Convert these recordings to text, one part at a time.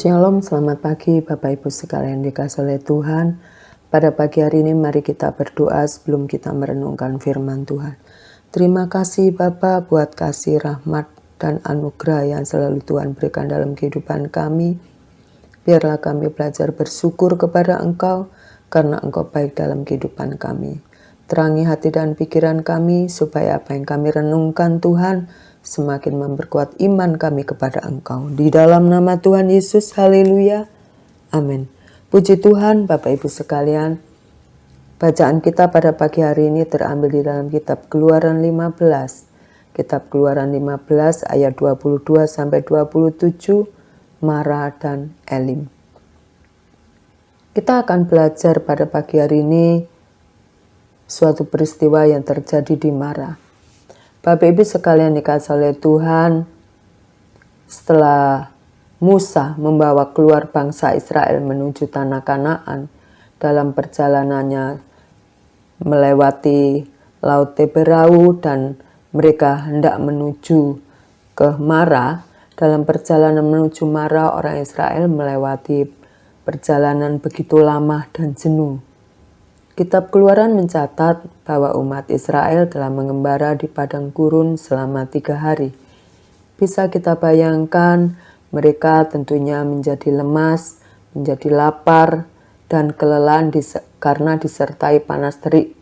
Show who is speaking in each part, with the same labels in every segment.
Speaker 1: Shalom, selamat pagi Bapak Ibu sekalian dikasihi oleh Tuhan. Pada pagi hari ini mari kita berdoa sebelum kita merenungkan firman Tuhan. Terima kasih Bapa buat kasih rahmat dan anugerah yang selalu Tuhan berikan dalam kehidupan kami. Biarlah kami belajar bersyukur kepada Engkau karena Engkau baik dalam kehidupan kami. Terangi hati dan pikiran kami supaya apa yang kami renungkan Tuhan semakin memperkuat iman kami kepada Engkau. Di dalam nama Tuhan Yesus, haleluya, amin. Puji Tuhan Bapak Ibu sekalian. Bacaan kita pada pagi hari ini terambil di dalam kitab Keluaran 15. Kitab Keluaran 15 ayat 22 sampai 27, Mara dan Elim. Kita akan belajar pada pagi hari ini suatu peristiwa yang terjadi di Mara. Bapak Ibu sekalian dikasihi oleh Tuhan, setelah Musa membawa keluar bangsa Israel menuju tanah Kanaan dalam perjalanannya melewati Laut Teberau dan mereka hendak menuju ke Mara. Dalam perjalanan menuju Mara, orang Israel melewati perjalanan begitu lama dan jenuh. Kitab Keluaran mencatat bahwa umat Israel telah mengembara di padang gurun selama 3 hari. Bisa kita bayangkan mereka tentunya menjadi lemas, menjadi lapar, dan kelelahan karena disertai panas terik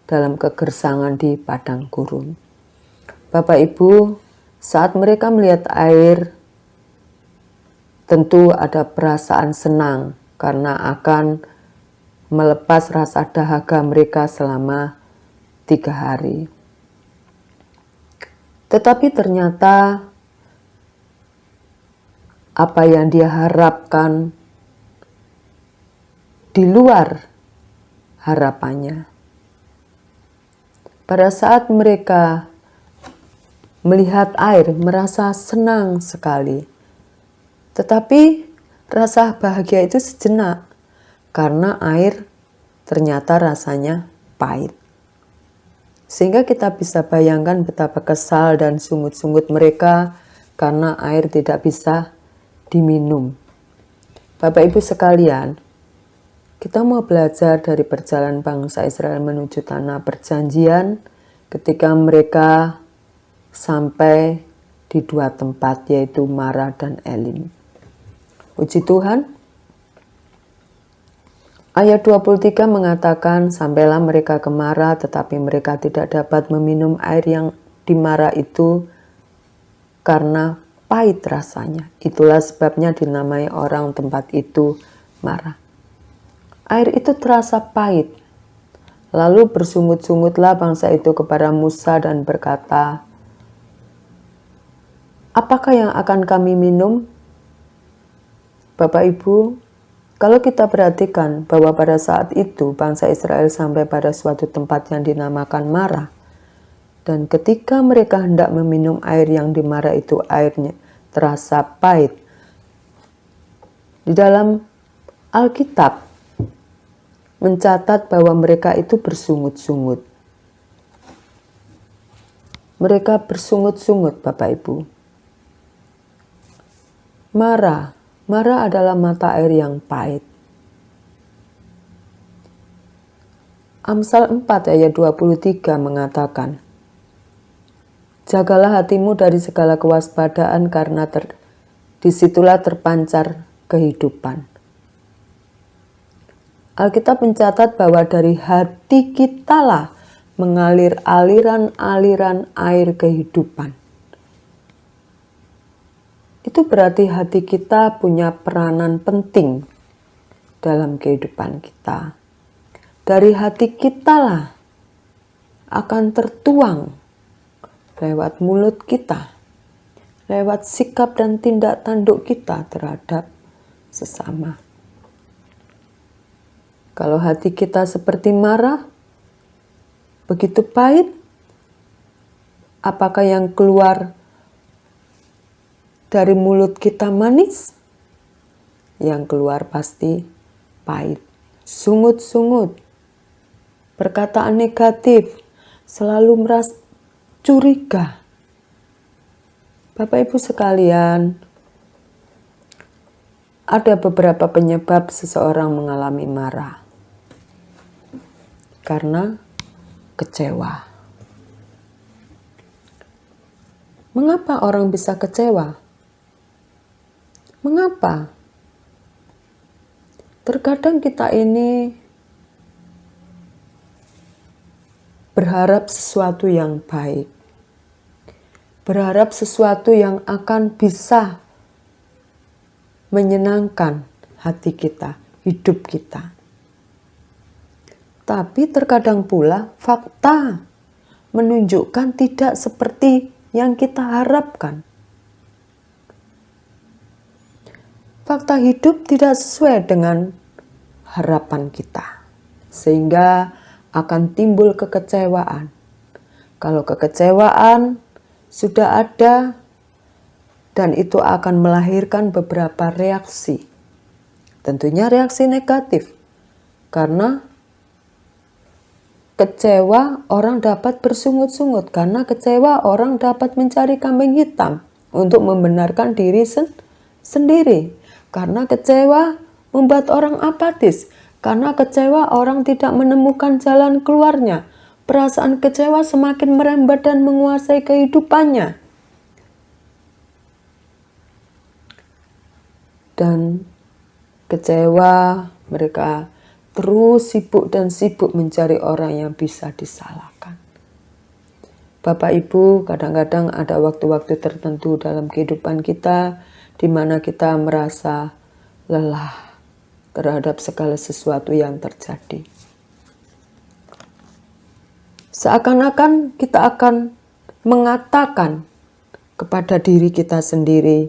Speaker 1: dalam kegersangan di padang gurun. Bapak Ibu, saat mereka melihat air, tentu ada perasaan senang karena akan melepas rasa dahaga mereka selama 3 hari. Tetapi ternyata apa yang dia harapkan di luar harapannya. Pada saat mereka melihat air, merasa senang sekali. Tetapi rasa bahagia itu sejenak. Karena air ternyata rasanya pahit. Sehingga kita bisa bayangkan betapa kesal dan sungut-sungut mereka karena air tidak bisa diminum. Bapak Ibu sekalian, kita mau belajar dari perjalanan bangsa Israel menuju tanah perjanjian ketika mereka sampai di 2 tempat yaitu Mara dan Elim. Puji Tuhan. Ayat 23 mengatakan, sampailah mereka ke Mara, tetapi mereka tidak dapat meminum air yang di Mara itu karena pahit rasanya. Itulah sebabnya dinamai orang tempat itu Mara. Air itu terasa pahit. Lalu bersungut-sungutlah bangsa itu kepada Musa dan berkata, apakah yang akan kami minum? Bapak Ibu, kalau kita perhatikan bahwa pada saat itu bangsa Israel sampai pada suatu tempat yang dinamakan Mara. Dan ketika mereka hendak meminum air yang di Mara itu airnya terasa pahit. Di dalam Alkitab mencatat bahwa mereka itu bersungut-sungut. Mereka bersungut-sungut Bapak Ibu. Mara adalah mata air yang pahit. Amsal 4 ayat 23 mengatakan, jagalah hatimu dari segala kewaspadaan karena disitulah terpancar kehidupan. Alkitab mencatat bahwa dari hati kitalah mengalir aliran-aliran air kehidupan. Itu berarti hati kita punya peranan penting dalam kehidupan kita. Dari hati kita lah akan tertuang lewat mulut kita, lewat sikap dan tindak tanduk kita terhadap sesama. Kalau hati kita seperti Mara, begitu pahit, apakah yang keluar dari mulut kita manis? Yang keluar pasti pahit, sungut-sungut, perkataan negatif, selalu merasa curiga. Bapak Ibu sekalian, Ada beberapa penyebab seseorang mengalami marah. Karena kecewa. Mengapa orang bisa kecewa? Mengapa? Terkadang kita ini berharap sesuatu yang baik. Berharap sesuatu yang akan bisa menyenangkan hati kita, hidup kita. Tapi terkadang pula fakta menunjukkan tidak seperti yang kita harapkan. Fakta hidup tidak sesuai dengan harapan kita, sehingga akan timbul kekecewaan. Kalau kekecewaan sudah ada, dan itu akan melahirkan beberapa reaksi. Tentunya reaksi negatif, karena kecewa orang dapat bersungut-sungut, karena kecewa orang dapat mencari kambing hitam untuk membenarkan diri sendiri. Karena kecewa membuat orang apatis, karena kecewa orang tidak menemukan jalan keluarnya. Perasaan kecewa semakin merembet dan menguasai kehidupannya. Dan kecewa mereka terus sibuk mencari orang yang bisa disalahkan. Bapak Ibu, kadang-kadang ada waktu-waktu tertentu dalam kehidupan kita di mana kita merasa lelah terhadap segala sesuatu yang terjadi. Seakan-akan kita akan mengatakan kepada diri kita sendiri,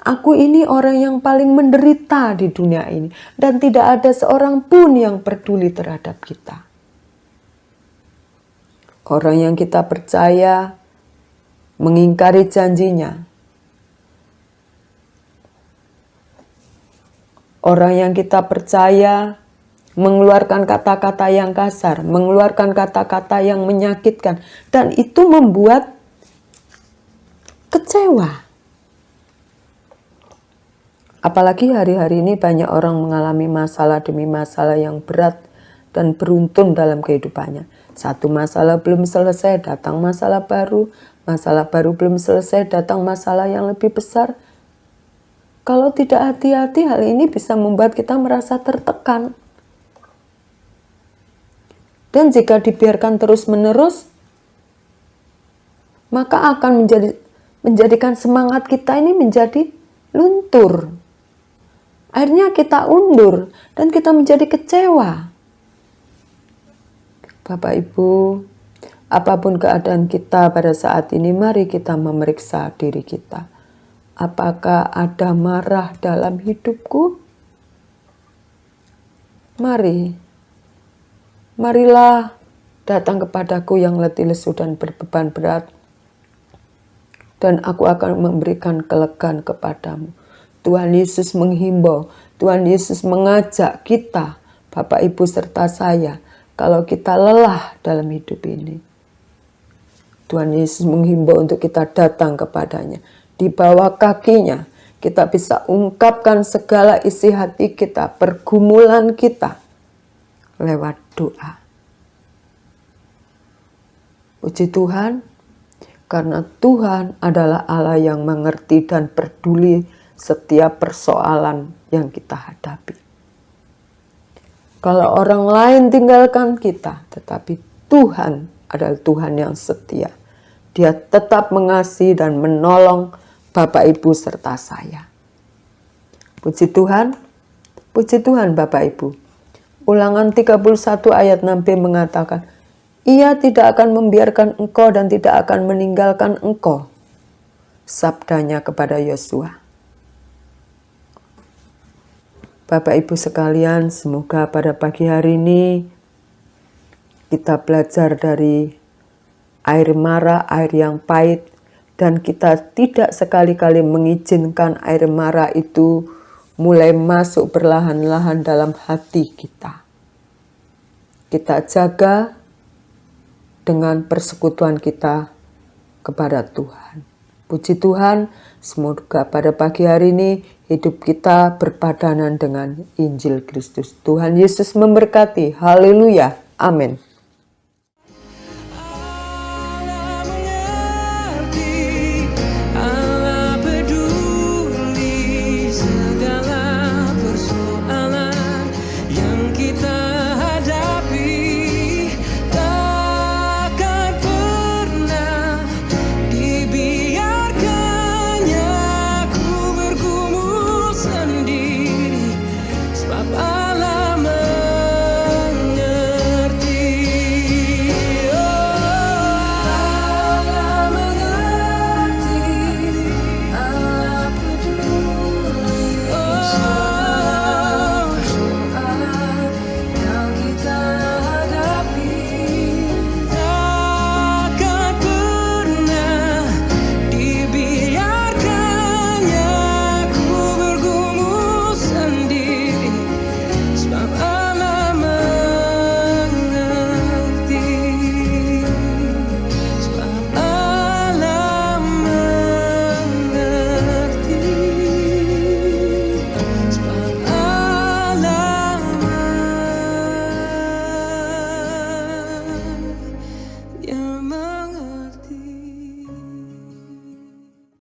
Speaker 1: aku ini orang yang paling menderita di dunia ini, dan tidak ada seorang pun yang peduli terhadap kita. Orang yang kita percaya mengingkari janjinya. Orang yang kita percaya mengeluarkan kata-kata yang kasar, mengeluarkan kata-kata yang menyakitkan, dan itu membuat kecewa. Apalagi hari-hari ini banyak orang mengalami masalah demi masalah yang berat dan beruntun dalam kehidupannya. Satu masalah belum selesai, datang masalah baru belum selesai, datang masalah yang lebih besar. Kalau tidak hati-hati, hal ini bisa membuat kita merasa tertekan. Dan jika dibiarkan terus-menerus, maka akan menjadikan semangat kita ini menjadi luntur. Akhirnya kita undur dan kita menjadi kecewa. Bapak Ibu, apapun keadaan kita pada saat ini, mari kita memeriksa diri kita. Apakah ada marah dalam hidupku? Marilah datang kepadaku yang letih lesu dan berbeban berat, dan aku akan memberikan kelegaan kepadamu. Tuhan Yesus menghimbau, Tuhan Yesus mengajak kita, Bapak Ibu serta saya, kalau kita lelah dalam hidup ini. Tuhan Yesus menghimbau untuk kita datang kepadanya. Di bawah kakinya, kita bisa ungkapkan segala isi hati kita, pergumulan kita, lewat doa. Puji Tuhan, karena Tuhan adalah Allah yang mengerti dan peduli setiap persoalan yang kita hadapi. Kalau orang lain tinggalkan kita, tetapi Tuhan adalah Tuhan yang setia. Dia tetap mengasihi dan menolong Bapak Ibu serta saya. Puji Tuhan Bapak Ibu. Ulangan 31 ayat 6b mengatakan, Ia tidak akan membiarkan engkau dan tidak akan meninggalkan engkau. Sabdanya kepada Yosua. Bapak Ibu sekalian, semoga pada pagi hari ini kita belajar dari air marah, air yang pahit, dan kita tidak sekali-kali mengizinkan air marah itu mulai masuk perlahan-lahan dalam hati kita. Kita jaga dengan persekutuan kita kepada Tuhan. Puji Tuhan, semoga pada pagi hari ini hidup kita berpadanan dengan Injil Kristus. Tuhan Yesus memberkati. Haleluya. Amin.